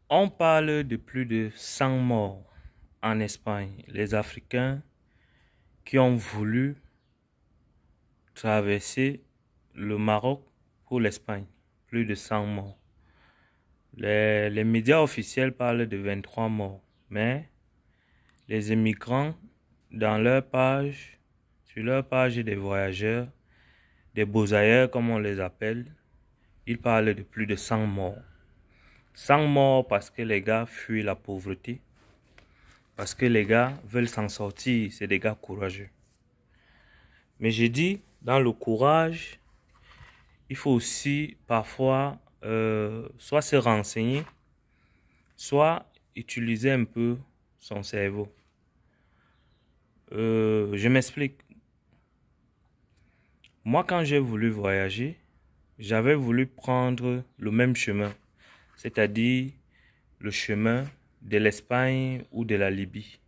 On parle de plus de 100 morts en Espagne. Les Africains qui ont voulu traverser le Maroc pour l'Espagne. Plus de 100 morts. Les médias officiels parlent de 23 morts. Mais les immigrants, dans leur page, sur leur page des voyageurs, des beaux-ailleurs comme on les appelle, ils parlent de plus de 100 morts. 100 morts parce que les gars fuient la pauvreté. Parce que les gars veulent s'en sortir. C'est des gars courageux. Mais j'ai dit, dans le courage, il faut aussi parfois soit se renseigner, soit utiliser un peu son cerveau. Je m'explique. Moi, quand j'ai voulu voyager, j'avais voulu prendre le même chemin, c'est-à-dire le chemin de l'Espagne ou de la Libye.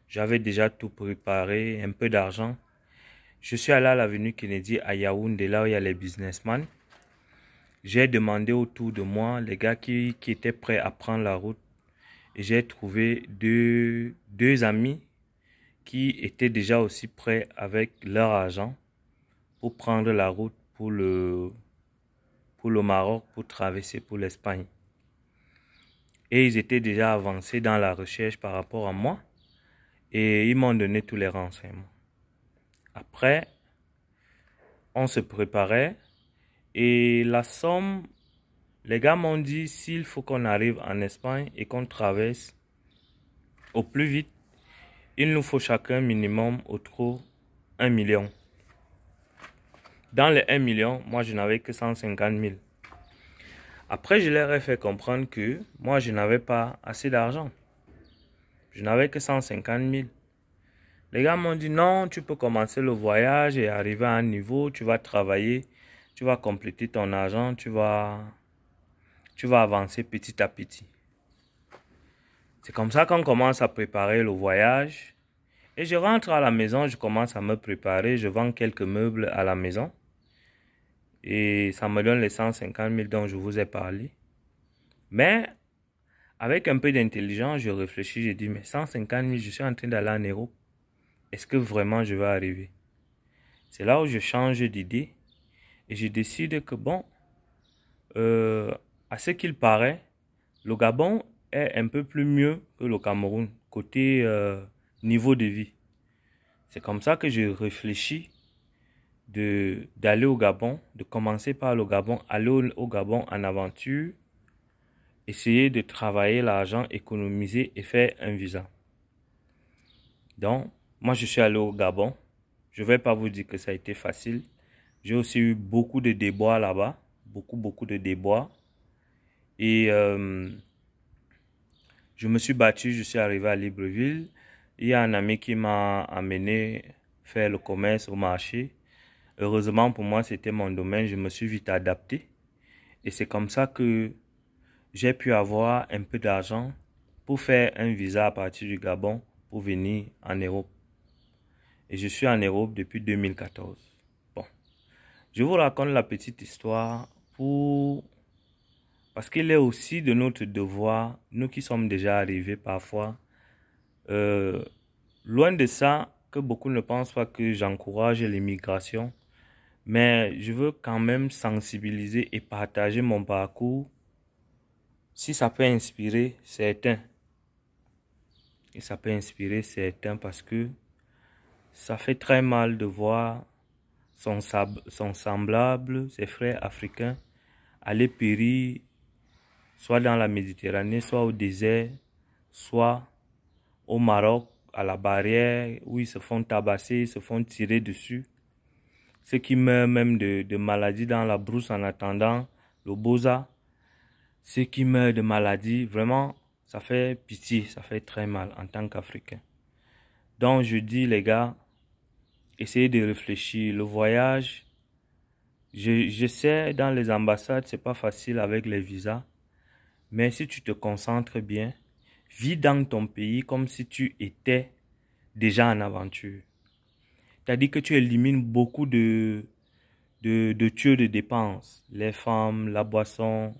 J'avais déjà tout préparé, un peu d'argent. Je suis allé à l'avenue Kennedy à Yaoundé, là où il y a les businessmen. J'ai demandé autour de moi les gars qui étaient prêts à prendre la route. Et j'ai trouvé deux amis qui étaient déjà aussi prêts avec leur argent pour prendre la route pour le Maroc, pour traverser pour l'Espagne. Et ils étaient déjà avancés dans la recherche par rapport à moi. Et ils m'ont donné tous les renseignements. Après, on se préparait. Et la somme, les gars m'ont dit, s'il faut qu'on arrive en Espagne et qu'on traverse au plus vite, il nous faut chacun minimum au trop 1 million. Dans les 1 million, moi je n'avais que 150 000. Après, je leur ai fait comprendre que moi je n'avais pas assez d'argent. Je n'avais que 150 000. Les gars m'ont dit non, tu peux commencer le voyage et arriver à un niveau, tu vas travailler, tu vas compléter ton argent, tu vas avancer petit à petit. C'est comme ça qu'on commence à préparer le voyage. Et je rentre à la maison, je commence à me préparer, je vends quelques meubles à la maison. Et ça me donne les 150 000 dont je vous ai parlé. Mais avec un peu d'intelligence, je réfléchis, je dis, mais 150 000, je suis en train d'aller en Europe. Est-ce que vraiment je vais arriver? C'est là où je change d'idée et je décide que bon, à ce qu'il paraît, le Gabon est un peu plus mieux que le Cameroun, côté niveau de vie. C'est comme ça que je réfléchis d'aller au Gabon, de commencer par le Gabon, aller au Gabon en aventure, essayer de travailler l'argent, économiser et faire un visa. Donc, moi je suis allé au Gabon. Je ne vais pas vous dire que ça a été facile. J'ai aussi eu beaucoup de déboires là-bas, beaucoup de déboires. Et je me suis battu, je suis arrivé à Libreville. Il y a un ami qui m'a amené faire le commerce au marché. Heureusement pour moi, c'était mon domaine, je me suis vite adapté. Et c'est comme ça que j'ai pu avoir un peu d'argent pour faire un visa à partir du Gabon pour venir en Europe. Et je suis en Europe depuis 2014. Bon, je vous raconte la petite histoire parce qu'il est aussi de notre devoir, nous qui sommes déjà arrivés parfois, loin de ça, que beaucoup ne pensent pas que j'encourage l'immigration. Mais je veux quand même sensibiliser et partager mon parcours si ça peut inspirer certains. Et ça peut inspirer certains parce que ça fait très mal de voir son semblable, ses frères africains, aller périr soit dans la Méditerranée, soit au désert, soit au Maroc, à la barrière, où ils se font tabasser, ils se font tirer dessus. Ceux qui meurent même de maladies dans la brousse en attendant le Boza. Ceux qui meurent de maladies, vraiment, ça fait pitié, ça fait très mal en tant qu'Africain. Donc je dis les gars, essayez de réfléchir. Le voyage, je sais dans les ambassades, c'est pas facile avec les visas. Mais si tu te concentres bien, vis dans ton pays comme si tu étais déjà en aventure. C'est-à-dire que tu élimines beaucoup de tueurs de dépenses. Les femmes, la boisson,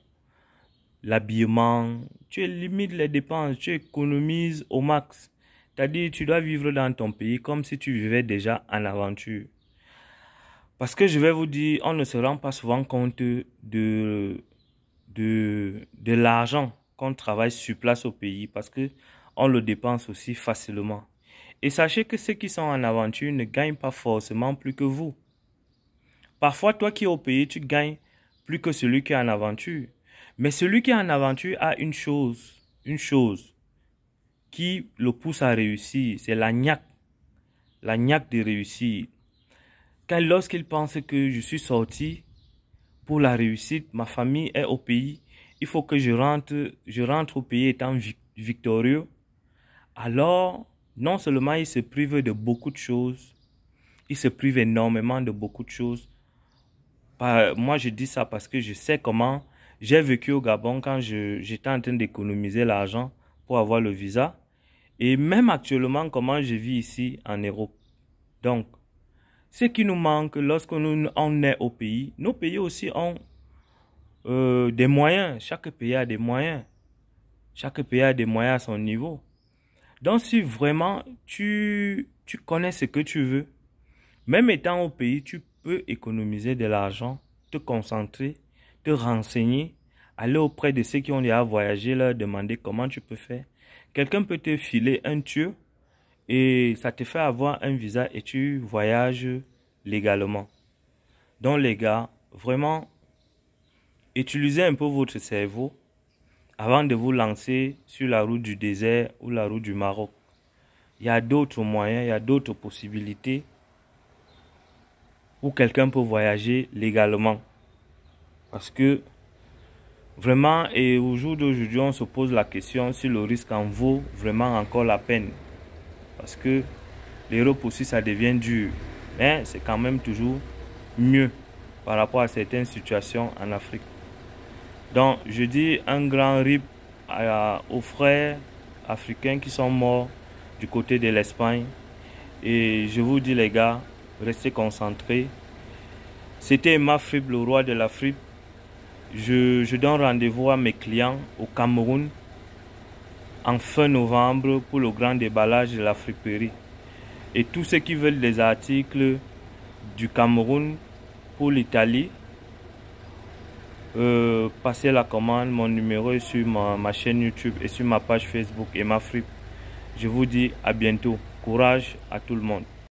l'habillement, tu limites les dépenses, tu économises au max. C'est-à-dire, tu dois vivre dans ton pays comme si tu vivais déjà en aventure. Parce que je vais vous dire, on ne se rend pas souvent compte de l'argent qu'on travaille sur place au pays parce que on le dépense aussi facilement. Et sachez que ceux qui sont en aventure ne gagnent pas forcément plus que vous. Parfois, toi qui es au pays, tu gagnes plus que celui qui est en aventure. Mais celui qui est en aventure a une chose qui le pousse à réussir, c'est la niaque de réussir. Car lorsqu'il pense que je suis sorti pour la réussite, ma famille est au pays, il faut que je rentre au pays étant victorieux, alors non seulement il se prive de beaucoup de choses, il se prive énormément de beaucoup de choses. Moi, je dis ça parce que je sais comment j'ai vécu au Gabon quand j'étais en train d'économiser l'argent pour avoir le visa. Et même actuellement, comment je vis ici en Europe. Donc, ce qui nous manque lorsqu'on est au pays, nos pays aussi ont des moyens. Chaque pays a des moyens. Chaque pays a des moyens à son niveau. Donc, si vraiment tu connais ce que tu veux, même étant au pays, tu peux économiser de l'argent, te concentrer, te renseigner, aller auprès de ceux qui ont déjà voyagé, leur demander comment tu peux faire. Quelqu'un peut te filer un tuyau et ça te fait avoir un visa et tu voyages légalement. Donc les gars, vraiment, utilisez un peu votre cerveau avant de vous lancer sur la route du désert ou la route du Maroc. Il y a d'autres moyens, il y a d'autres possibilités où quelqu'un peut voyager légalement. Parce que vraiment, et au jour d'aujourd'hui, on se pose la question si le risque en vaut vraiment encore la peine. Parce que l'Europe aussi, ça devient dur. Mais c'est quand même toujours mieux par rapport à certaines situations en Afrique. Donc, je dis un grand rip aux frères africains qui sont morts du côté de l'Espagne. Et je vous dis les gars, restez concentrés. C'était Emma-Fripp, le roi de la fripe. Je donne rendez-vous à mes clients au Cameroun en fin novembre pour le grand déballage de la friperie. Et tous ceux qui veulent des articles du Cameroun pour l'Italie, passez la commande. Mon numéro est sur ma chaîne YouTube et sur ma page Facebook Emma-Fripp. Je vous dis à bientôt. Courage à tout le monde.